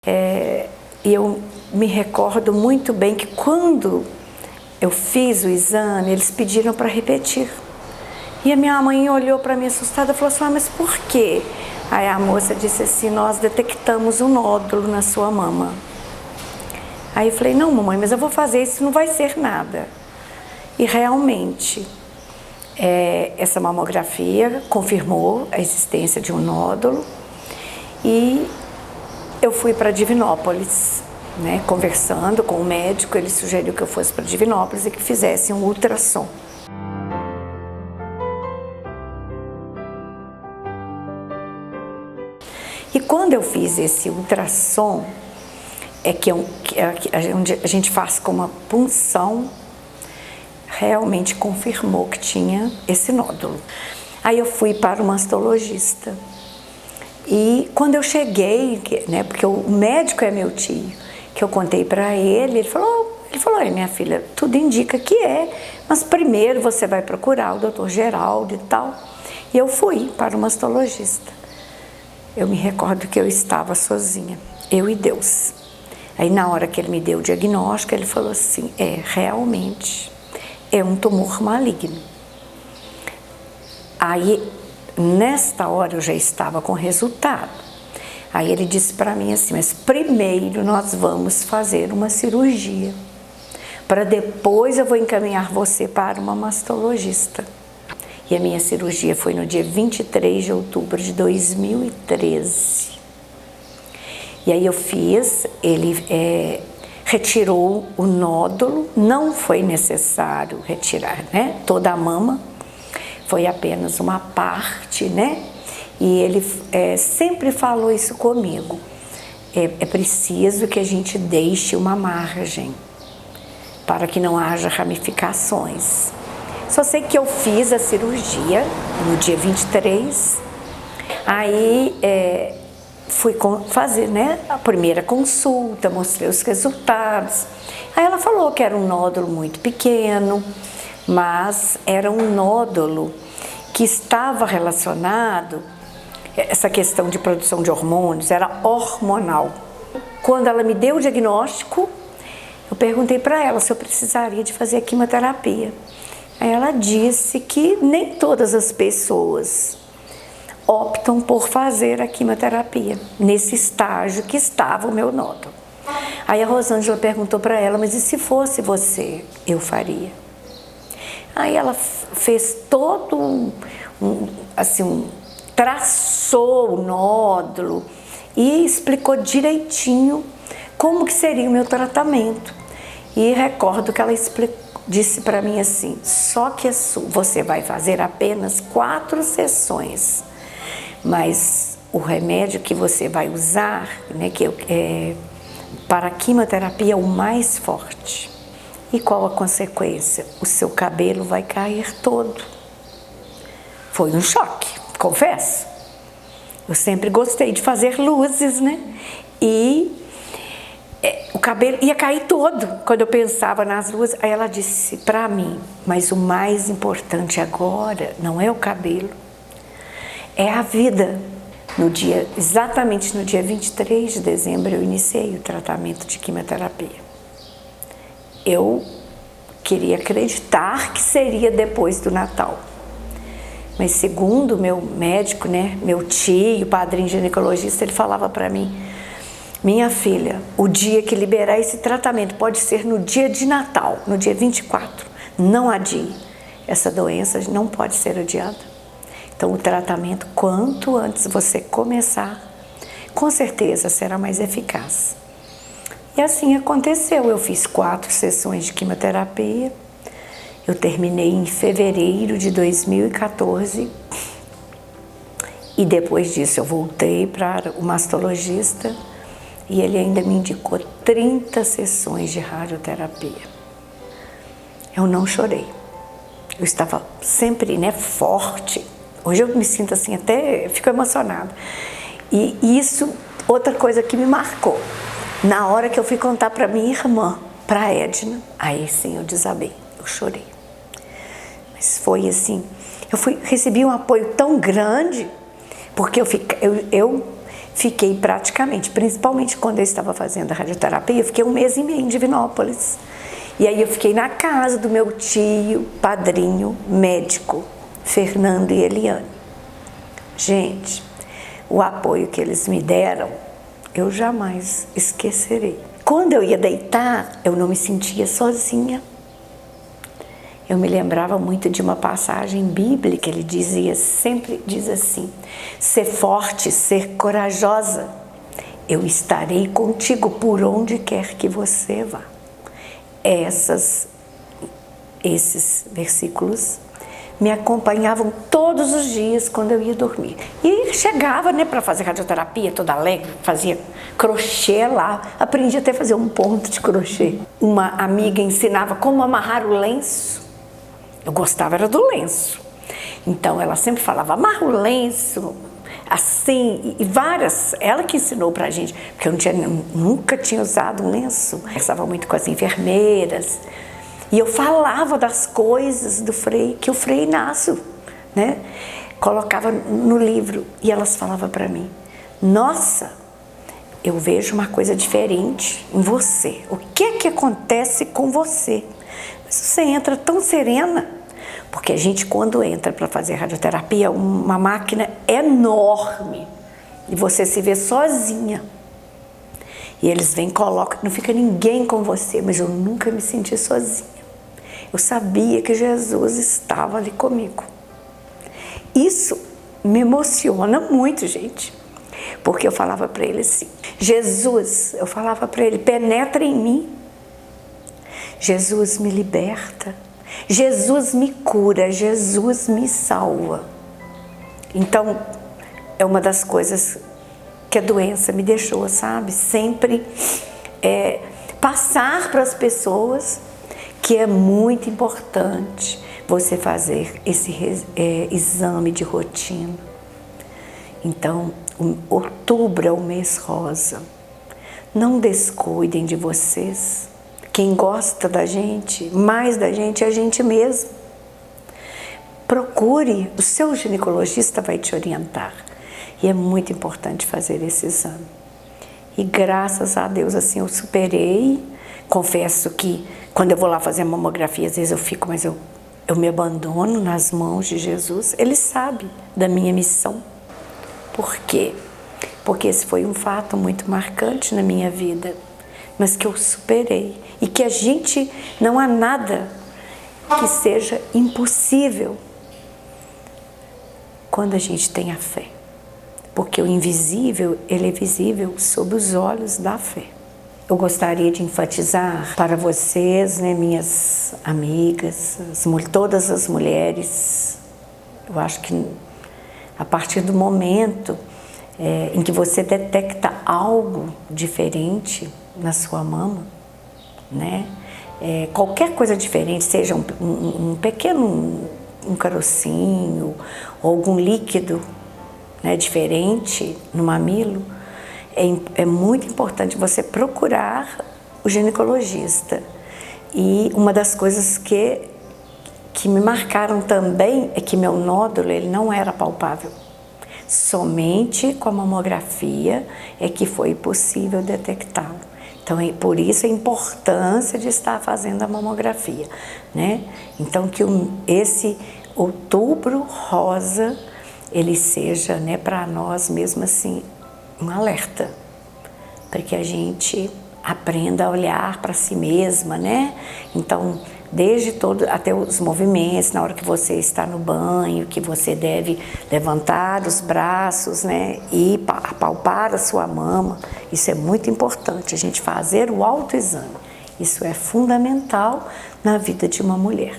E eu me recordo muito bem que quando eu fiz o exame, eles pediram para repetir. E a minha mãe olhou para mim assustada e falou assim: mas por quê? Aí a moça disse assim: nós detectamos um nódulo na sua mama. Aí eu falei: não, mamãe, mas eu vou fazer isso, não vai ser nada. E realmente, essa mamografia confirmou a existência de um nódulo e eu fui para Divinópolis, né, conversando com o médico. Ele sugeriu que eu fosse para Divinópolis e que fizesse um ultrassom. E quando eu fiz esse ultrassom, onde a gente faz com uma punção, realmente confirmou que tinha esse nódulo. Aí eu fui para o mastologista. E quando eu cheguei, né, porque o médico é meu tio, que eu contei para ele, ele falou: minha filha, tudo indica que mas primeiro você vai procurar o Dr. Geraldo e tal. E eu fui para o mastologista. Eu me recordo que eu estava sozinha, eu e Deus. Aí na hora que ele me deu o diagnóstico, ele falou assim: realmente é um tumor maligno. Aí nesta hora eu já estava com resultado. Aí ele disse para mim assim: mas primeiro nós vamos fazer uma cirurgia, para depois eu vou encaminhar você para uma mastologista. E a minha cirurgia foi no dia 23 de outubro de 2013. E aí eu fiz, ele retirou o nódulo, não foi necessário retirar, né, toda a mama, foi apenas uma parte, né? E ele sempre falou isso comigo: é preciso que a gente deixe uma margem para que não haja ramificações. Só sei que eu fiz a cirurgia no dia 23, aí fui fazer, né, a primeira consulta, mostrei os resultados. Aí ela falou que era um nódulo muito pequeno, mas era um nódulo que estava relacionado, essa questão de produção de hormônios, era hormonal. Quando ela me deu o diagnóstico, eu perguntei para ela se eu precisaria de fazer a quimioterapia. Aí ela disse que nem todas as pessoas optam por fazer a quimioterapia nesse estágio que estava o meu nódulo. Aí a Rosângela perguntou para ela: mas e se fosse você? Eu faria. Aí ela fez todo traçou o nódulo e explicou direitinho como que seria o meu tratamento. E recordo que ela disse para mim assim: só que você vai fazer apenas 4 sessões, mas o remédio que você vai usar, né, para a quimioterapia é o mais forte. E qual a consequência? O seu cabelo vai cair todo. Foi um choque, confesso. Eu sempre gostei de fazer luzes, né? E o cabelo ia cair todo quando eu pensava nas luzes. Aí ela disse para mim: mas o mais importante agora não é o cabelo, é a vida. Exatamente no dia 23 de dezembro eu iniciei o tratamento de quimioterapia. Eu queria acreditar que seria depois do Natal. Mas segundo meu médico, né, meu tio, padrinho ginecologista, ele falava para mim: minha filha, o dia que liberar esse tratamento pode ser no dia de Natal, no dia 24. Não adie. Essa doença não pode ser adiada. Então o tratamento, quanto antes você começar, com certeza será mais eficaz. E assim aconteceu. Eu fiz 4 sessões de quimioterapia. Eu terminei em fevereiro de 2014. E depois disso eu voltei para o mastologista. E ele ainda me indicou 30 sessões de radioterapia. Eu não chorei. Eu estava sempre, né, forte. Hoje eu me sinto assim, até fico emocionada. E isso, outra coisa que me marcou. Na hora que eu fui contar para minha irmã, para a Edna, aí sim eu desabei, eu chorei. Mas foi assim, recebi um apoio tão grande, porque eu fiquei praticamente, principalmente quando eu estava fazendo a radioterapia, eu fiquei 1 mês e meio em Divinópolis. E aí eu fiquei na casa do meu tio, padrinho, médico, Fernando e Eliane. Gente, o apoio que eles me deram, eu jamais esquecerei. Quando eu ia deitar, eu não me sentia sozinha. Eu me lembrava muito de uma passagem bíblica, ele dizia, sempre diz assim: ser forte, ser corajosa, eu estarei contigo por onde quer que você vá. Esses versículos me acompanhavam todos os dias quando eu ia dormir. E chegava, né, para fazer radioterapia, toda alegre, fazia crochê lá, aprendi até a fazer um ponto de crochê. Uma amiga ensinava como amarrar o lenço. Eu gostava era do lenço. Então ela sempre falava, amarra o lenço, assim, e várias, ela que ensinou pra gente, porque eu nunca tinha usado um lenço. Eu estava muito com as enfermeiras, e eu falava das coisas do Frei, que o Frei Inácio, né, colocava no livro, e elas falavam para mim, nossa, eu vejo uma coisa diferente em você. O que é que acontece com você? Você entra tão serena, porque a gente quando entra para fazer radioterapia, uma máquina enorme, e você se vê sozinha. E eles vêm, colocam, não fica ninguém com você, mas eu nunca me senti sozinha. Eu sabia que Jesus estava ali comigo. Isso me emociona muito, gente, porque eu falava para ele assim, Jesus, eu falava para ele, penetra em mim. Jesus me liberta, Jesus me cura, Jesus me salva. Então, é uma das coisas que a doença me deixou, sabe? Sempre passar para as pessoas que é muito importante você fazer esse exame de rotina. Então, outubro é o mês rosa. Não descuidem de vocês. Quem gosta da gente, mais da gente, é a gente mesmo. Procure, o seu ginecologista vai te orientar. E é muito importante fazer esse exame. E graças a Deus, assim, eu superei. Confesso que quando eu vou lá fazer a mamografia, às vezes eu fico, mas eu me abandono nas mãos de Jesus. Ele sabe da minha missão. Por quê? Porque esse foi um fato muito marcante na minha vida, mas que eu superei. E que a gente, não há nada que seja impossível quando a gente tem a fé. Porque o invisível, ele é visível sob os olhos da fé. Eu gostaria de enfatizar para vocês, né, minhas amigas, todas as mulheres, eu acho que a partir do momento em que você detecta algo diferente na sua mama, né? Qualquer coisa diferente, seja um pequeno carocinho ou algum líquido, né, diferente no mamilo, é muito importante você procurar o ginecologista. E uma das coisas que me marcaram também é que meu nódulo ele não era palpável. Somente com a mamografia é que foi possível detectá-lo. Então, por isso a importância de estar fazendo a mamografia, né? Então, que esse outubro rosa, ele seja, né, para nós mesmo assim, um alerta, para que a gente aprenda a olhar para si mesma, né? Então, desde até os movimentos, na hora que você está no banho, que você deve levantar os braços, né, e apalpar a sua mama. Isso é muito importante, a gente fazer o autoexame. Isso é fundamental na vida de uma mulher.